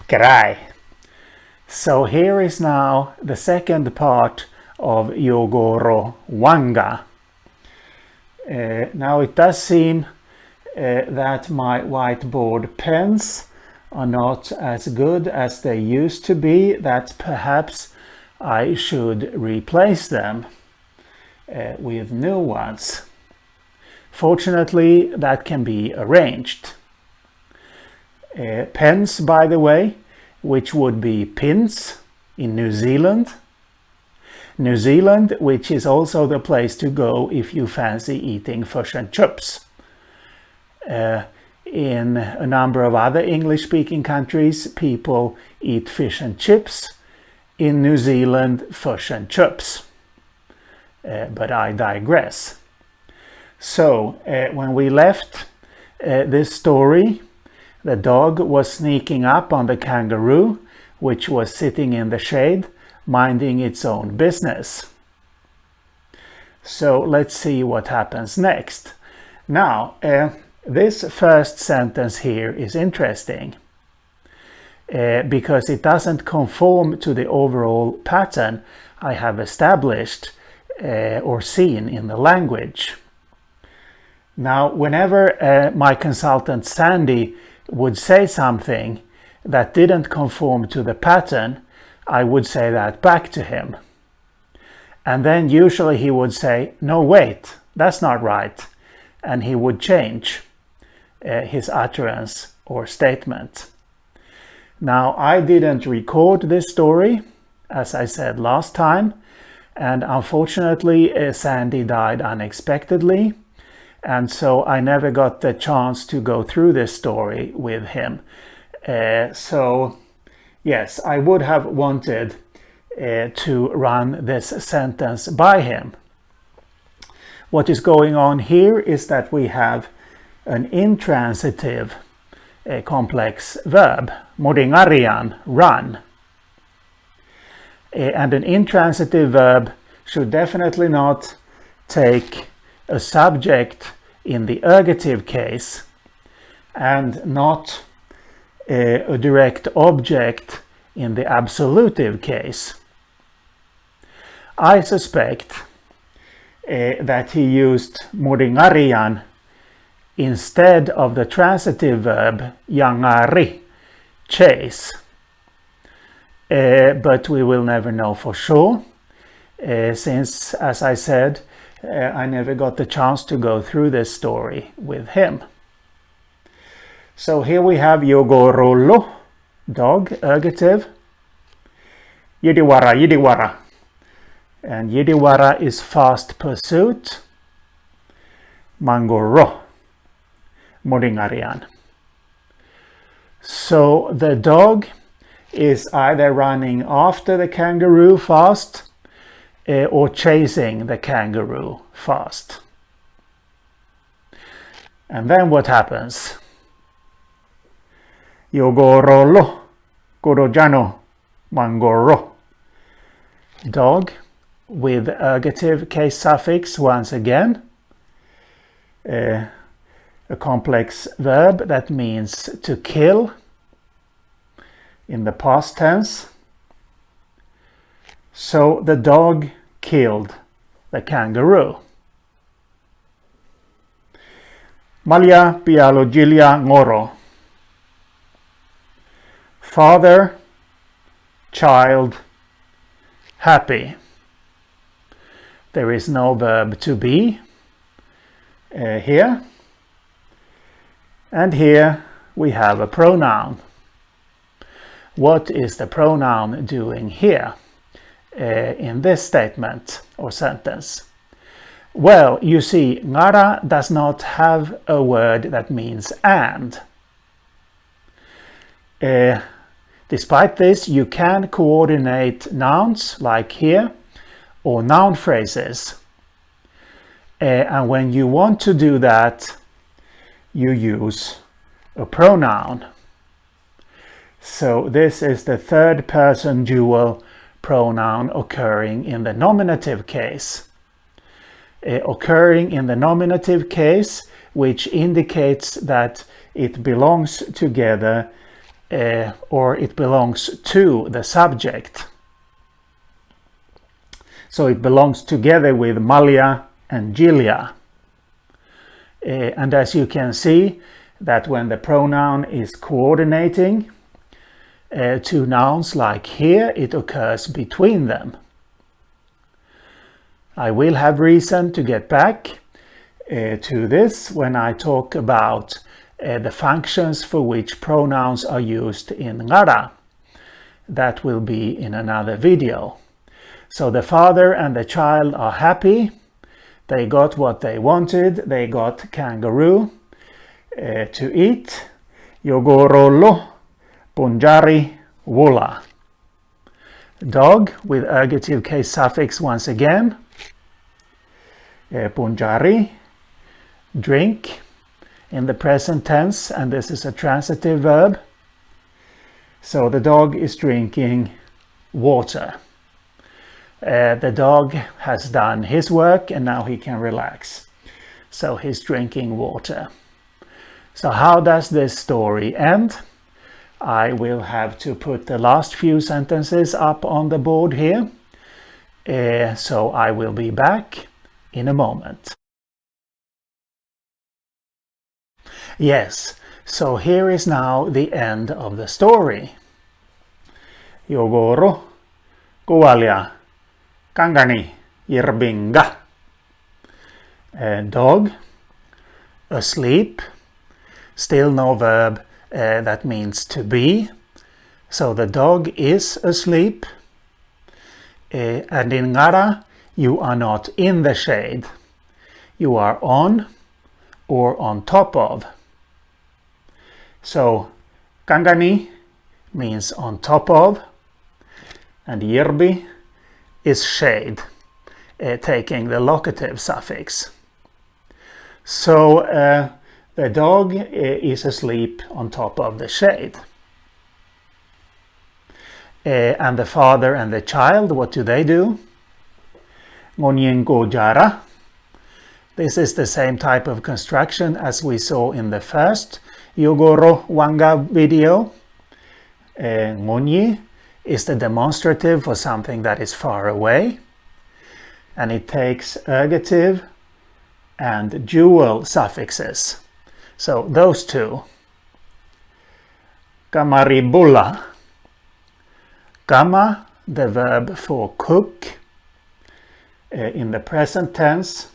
G'day. So here is now the second part of Yukurru Wangka. Now it does seem that my whiteboard pens are not as good as they used to be, that perhaps I should replace them with new ones. Fortunately, that can be arranged. Pens, by the way, which would be pins in New Zealand. New Zealand, which is also the place to go if you fancy eating fish and chips. In a number of other English-speaking countries, people eat fish and chips. In New Zealand, fish and chips. But I digress. So, when we left this story, the dog was sneaking up on the kangaroo, which was sitting in the shade, minding its own business. So let's see what happens next. Now, this first sentence here is interesting because it doesn't conform to the overall pattern I have established or seen in the language. Now, whenever my consultant Sandy would say something that didn't conform to the pattern, I would say that back to him. And then usually he would say, "No, wait, that's not right." And he would change his utterance or statement. Now, I didn't record this story, as I said last time, and unfortunately Sandy died unexpectedly. And so I never got the chance to go through this story with him. So yes, I would have wanted to run this sentence by him. What is going on here is that we have an intransitive complex verb, moringarian, run. And an intransitive verb should definitely not take a subject in the ergative case and not a direct object in the absolutive case. I suspect that he used moringarian instead of the transitive verb yangari, chase. But we will never know for sure, since, as I said, I never got the chance to go through this story with him. So here we have Yukurru, dog, ergative. Yidiwara, yidiwara. And yidiwara is fast pursuit. Mangoro, moringarian. So the dog is either running after the kangaroo fast or chasing the kangaroo fast. And then what happens? Yukurru, korojano, mangoro. Dog with ergative case suffix once again. A complex verb that means to kill in the past tense. So the dog killed the kangaroo. Malya biologilia ngoro. Father, child, happy. There is no verb to be here. And here we have a pronoun. What is the pronoun doing here in this statement or sentence? Well, you see, Ngarla does not have a word that means and. Despite this, you can coordinate nouns like here or noun phrases. And when you want to do that, you use a pronoun. So this is the third person dual pronoun occurring in the nominative case. Occurring in the nominative case, which indicates that it belongs together or it belongs to the subject. So it belongs together with Malja and Gilja. And as you can see, that when the pronoun is coordinating two nouns like here, it occurs between them. I will have reason to get back to this when I talk about the functions for which pronouns are used in Ngarla. That will be in another video. So the father and the child are happy. They got what they wanted. They got kangaroo to eat. Yukurru, punjari, wula. Dog with ergative case suffix once again. Punjari, drink in the present tense, and this is a transitive verb. So the dog is drinking water. The dog has done his work and now he can relax. So he's drinking water. So how does this story end? I will have to put the last few sentences up on the board here. So I will be back in a moment. Yes, so here is now the end of the story. Yukurru, kuvalia, kangani, yirbinga. Dog, asleep, still no verb that means to be. So the dog is asleep. And in Ngarla, you are not in the shade. You are on or on top of. So kangani means on top of, and yirbi is shade, taking the locative suffix. So the dog is asleep on top of the shade. And the father and the child, what do? Ngonyenko jara. This is the same type of construction as we saw in the first Yukurru Wangka video. Ngonyi is the demonstrative for something that is far away, and it takes ergative and dual suffixes. So those two. Kamaribulla. Kama, the verb for cook, in the present tense,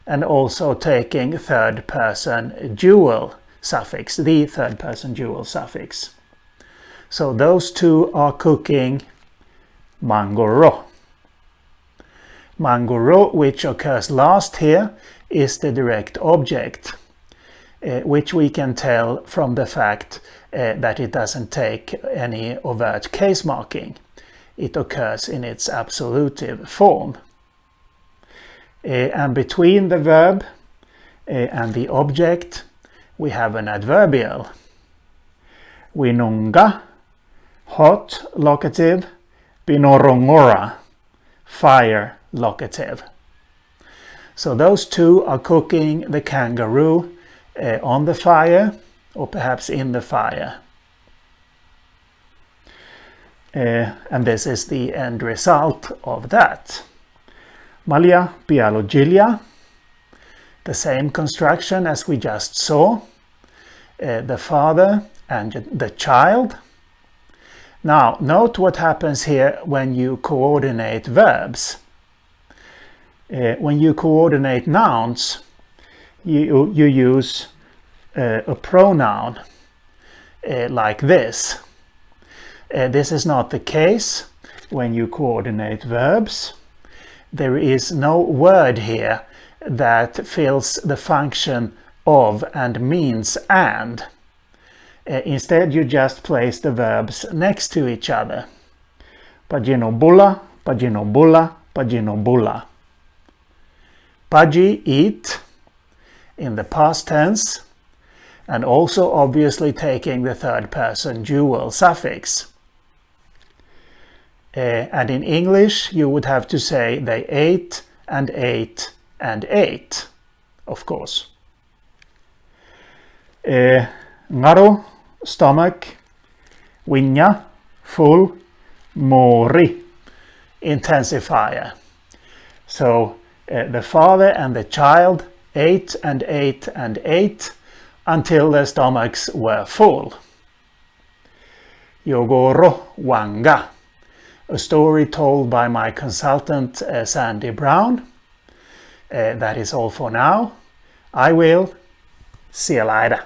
and also taking third person dual suffix, the third person dual suffix. So those two are cooking mangoro. Mangoro, which occurs last here, is the direct object, which we can tell from the fact that it doesn't take any overt case marking. It occurs in its absolutive form. And between the verb and the object, we have an adverbial. Winunga, hot, locative. Binorongora, fire, locative. So those two are cooking the kangaroo on the fire, or perhaps in the fire. And this is the end result of that. Malja, pialo, Gilja. The same construction as we just saw. The father and the child. Now, note what happens here when you coordinate verbs. When you coordinate nouns, you use a pronoun like this. This is not the case when you coordinate verbs. There is no word here that fills the function of and means and. Instead, you just place the verbs next to each other. Paginobulla, paginobulla, paginobulla. Pagi, eat, in the past tense, and also obviously taking the third person dual suffix. And in English, you would have to say they ate and ate and ate, of course. Ngaru, stomach, Winja, full, mori, intensifier. So the father and the child ate and ate and ate until their stomachs were full. Yukurru, Wangka, a story told by my consultant Sandy Brown. That is all for now. I will see you later.